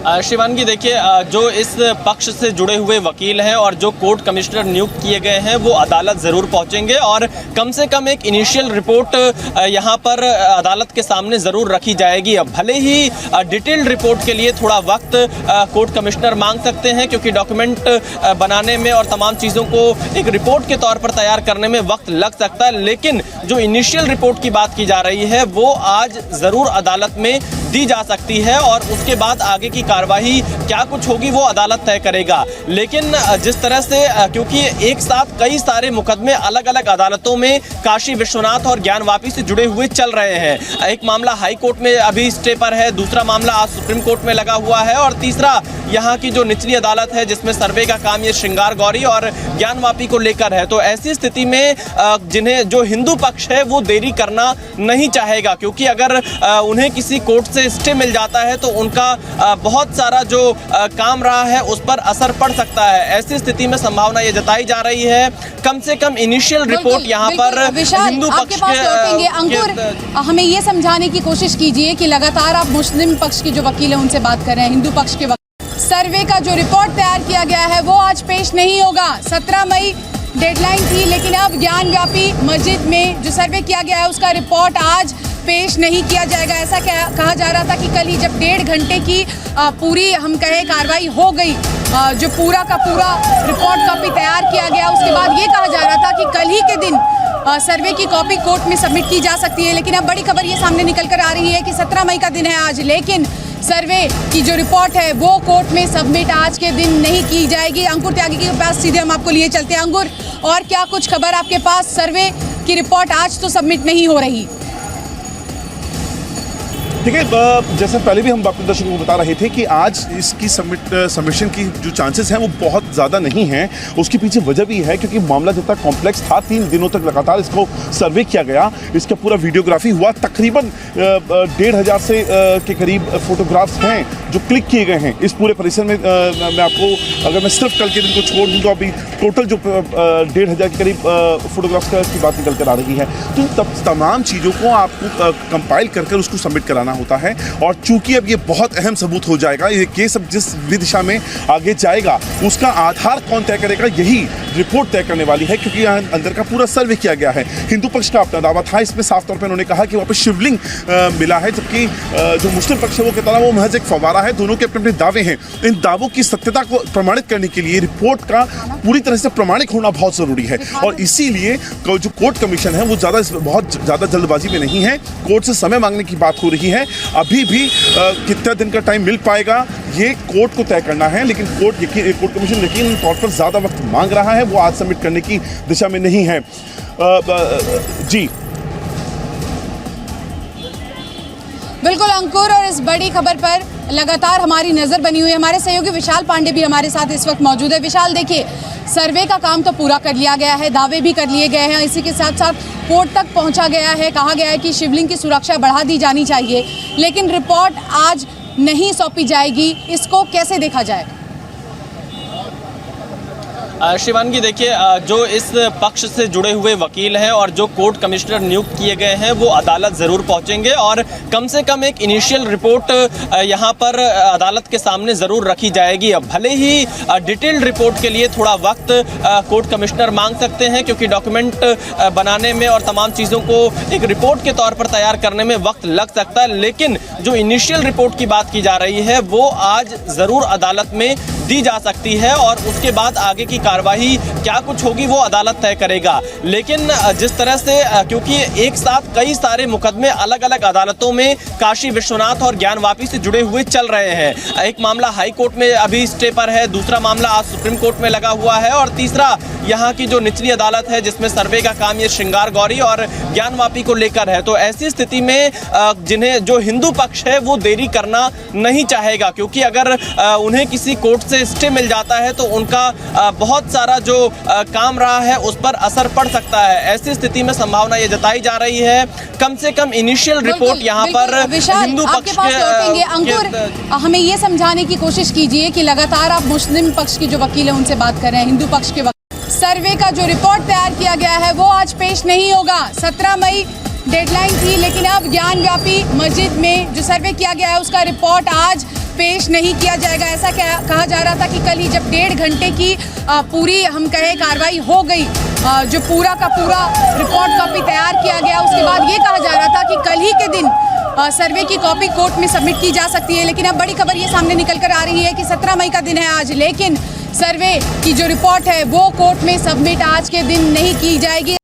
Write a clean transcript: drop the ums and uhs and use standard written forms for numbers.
शिवांगी देखिए, जो इस पक्ष से जुड़े हुए वकील हैं और जो कोर्ट कमिश्नर नियुक्त किए गए हैं वो अदालत ज़रूर पहुंचेंगे और कम से कम एक इनिशियल रिपोर्ट यहां पर अदालत के सामने ज़रूर रखी जाएगी। अब भले ही डिटेल्ड रिपोर्ट के लिए थोड़ा वक्त कोर्ट कमिश्नर मांग सकते हैं, क्योंकि डॉक्यूमेंट बनाने में और तमाम चीज़ों को एक रिपोर्ट के तौर पर तैयार करने में वक्त लग सकता है, लेकिन जो इनिशियल रिपोर्ट की बात की जा रही है वो आज ज़रूर अदालत में दी जा सकती है और उसके बाद आगे की कार्रवाई क्या कुछ होगी वो अदालत तय करेगा। लेकिन जिस तरह से क्योंकि एक साथ कई सारे मुकदमे अलग अलग अदालतों में काशी विश्वनाथ और ज्ञानवापी से जुड़े हुए चल रहे हैं। एक मामला हाई कोर्ट में अभी स्टे पर है, दूसरा मामला आज सुप्रीम कोर्ट में लगा हुआ है और तीसरा यहाँ की जो निचली अदालत है जिसमें सर्वे का काम ये श्रृंगार गौरी और ज्ञानवापी को लेकर है। तो ऐसी स्थिति में जिन्हें जो हिंदू पक्ष है वो देरी करना नहीं चाहेगा, क्योंकि अगर उन्हें किसी कोर्ट से स्टे मिल जाता है तो उनका बहुत सारा जो काम रहा है उस पर असर पड़ सकता है। ऐसी स्थिति में संभावना ये जताई जा रही है कम से कम इनिशियल रिपोर्ट यहाँ पर हिंदू पक्ष के अंकुर, हमें ये समझाने की कोशिश कीजिए कि लगातार आप मुस्लिम पक्ष के जो वकील हैं उनसे बात कर रहे हैं, हिंदू पक्ष के सर्वे का जो रिपोर्ट तैयार किया गया है वो आज पेश नहीं होगा। 17 मई डेडलाइन थी, लेकिन अब ज्ञानव्यापी मस्जिद में जो सर्वे किया गया है उसका रिपोर्ट आज पेश नहीं किया जाएगा। ऐसा कहा जा रहा था कि कल ही जब 1.5 घंटे की पूरी हम कहें कार्रवाई हो गई, जो पूरा का पूरा रिपोर्ट कॉपी तैयार किया गया, उसके बाद ये कहा जा रहा था कि कल ही के दिन सर्वे की कॉपी कोर्ट में सबमिट की जा सकती है। लेकिन अब बड़ी खबर ये सामने निकल कर आ रही है कि 17 मई का दिन है आज, लेकिन सर्वे की जो रिपोर्ट है वो कोर्ट में सबमिट आज के दिन नहीं की जाएगी। अंकुर त्यागी के पास सीधे हम आपको लिए चलते हैं। अंकुर, और क्या कुछ खबर आपके पास? सर्वे की रिपोर्ट आज तो सबमिट नहीं हो रही। देखिए, जैसे पहले भी हम आपके दर्शकों को बता रहे थे कि आज इसकी सबमिशन की जो चांसेस हैं वो बहुत ज़्यादा नहीं हैं। उसके पीछे वजह भी है क्योंकि मामला जितना कॉम्प्लेक्स था, 3 दिनों तक लगातार इसको सर्वे किया गया, इसका पूरा वीडियोग्राफी हुआ, तकरीबन 1,500 से के करीब फोटोग्राफ्स हैं जो क्लिक किए गए हैं इस पूरे परिसर में। मैं आपको अगर मैं सिर्फ कल के दिन को छोड़ दूँ तो अभी टोटल जो 1,500 के करीब फोटोग्राफ्स की बात निकल कर आ रही है। तो इन तमाम चीज़ों को आपको कंपाइल कर उसको सबमिट कराना होता है और चूंकि अब ये बहुत अहम सबूत हो जाएगा, ये केस अब जिस भी दिशा में आगे जाएगा उसका आधार कौन तय करेगा यही रिपोर्ट तय करने वाली है, क्योंकि यहाँ अंदर का पूरा सर्वे किया गया है। हिंदू पक्ष का अपना दावा था, इसमें साफ तौर पर उन्होंने कहा कि वहाँ पर शिवलिंग मिला है, जबकि जो मुस्लिम पक्ष है वो कहता है वो महज एक फव्वारा है। दोनों के अपने अपने दावे हैं। इन दावों की सत्यता को प्रमाणित करने के लिए रिपोर्ट का पूरी तरह से प्रमाणिक होना बहुत जरूरी है और इसीलिए जो कोर्ट कमीशन है वो बहुत ज़्यादा जल्दबाजी में नहीं है। कोर्ट से समय मांगने की बात हो रही है। अभी भी कितना दिन का टाइम मिल पाएगा ये कोर्ट को तय करना है, लेकिन कोर्ट कमीशन यकीन तौर पर ज़्यादा वक्त मांग रहा है, वो आज सबमिट करने की दिशा में नहीं है। जी बिल्कुल अंकुर, और इस बड़ी खबर पर लगातार हमारी नज़र बनी हुई है। हमारे सहयोगी विशाल पांडे भी हमारे साथ इस वक्त मौजूद है। विशाल, देखिए, सर्वे का काम तो पूरा कर लिया गया है, दावे भी कर लिए गए हैं, इसी के साथ साथ कोर्ट तक पहुंचा गया है। कहा गया है कि शिवलिंग की सुरक्षा बढ़ा दी जानी चाहिए, लेकिन रिपोर्ट आज नहीं सौंपी जाएगी। इसको कैसे देखा जाए? शिवांगी देखिए, जो इस पक्ष से जुड़े हुए वकील हैं और जो कोर्ट कमिश्नर नियुक्त किए गए हैं वो अदालत ज़रूर पहुंचेंगे और कम से कम एक इनिशियल रिपोर्ट यहां पर अदालत के सामने ज़रूर रखी जाएगी। अब भले ही डिटेल्ड रिपोर्ट के लिए थोड़ा वक्त कोर्ट कमिश्नर मांग सकते हैं, क्योंकि डॉक्यूमेंट बनाने में और तमाम चीज़ों को एक रिपोर्ट के तौर पर तैयार करने में वक्त लग सकता है, लेकिन जो इनिशियल रिपोर्ट की बात की जा रही है वो आज ज़रूर अदालत में दी जा सकती है और उसके बाद आगे की कार्रवाई क्या कुछ होगी वो अदालत तय करेगा। लेकिन जिस तरह से क्योंकि एक साथ कई सारे मुकदमे अलग अलग अदालतों में काशी विश्वनाथ और ज्ञानवापी से जुड़े हुए चल रहे हैं। एक मामला हाई कोर्ट में अभी स्टे पर है, दूसरा मामला आज सुप्रीम कोर्ट में लगा हुआ है और तीसरा यहाँ की जो निचली अदालत है जिसमें सर्वे का काम ये श्रृंगार गौरी और ज्ञानवापी को लेकर है। तो ऐसी स्थिति में जिन्हें जो हिंदू पक्ष है वो देरी करना नहीं चाहेगा, क्योंकि अगर उन्हें किसी कोर्ट से स्टे मिल जाता है तो उनका बहुत सारा जो काम रहा है उस पर असर पड़ सकता है। ऐसी स्थिति में संभावना ये जताई जा रही है कम से कम इनिशियल रिपोर्ट यहाँ पर हिंदू पक्ष के अंकुर, हमें ये समझाने की कोशिश कीजिए कि लगातार आप मुस्लिम पक्ष की जो वकील हैं उनसे बात कर रहे हैं, हिंदू पक्ष के सर्वे का जो रिपोर्ट तैयार किया गया है वो आज पेश नहीं होगा। 17 मई डेडलाइन थी, लेकिन अब ज्ञानव्यापी मस्जिद में जो सर्वे किया गया है उसका रिपोर्ट आज पेश नहीं किया जाएगा। ऐसा कहा जा रहा था कि कल ही जब 1.5 घंटे की पूरी हम कहें कार्रवाई हो गई, जो पूरा का पूरा रिपोर्ट कॉपी तैयार किया गया, उसके बाद ये कहा जा रहा था कि कल ही के दिन सर्वे की कॉपी कोर्ट में सबमिट की जा सकती है। लेकिन अब बड़ी खबर ये सामने निकल कर आ रही है कि 17 मई का दिन है आज, लेकिन सर्वे की जो रिपोर्ट है वो कोर्ट में सबमिट आज के दिन नहीं की जाएगी।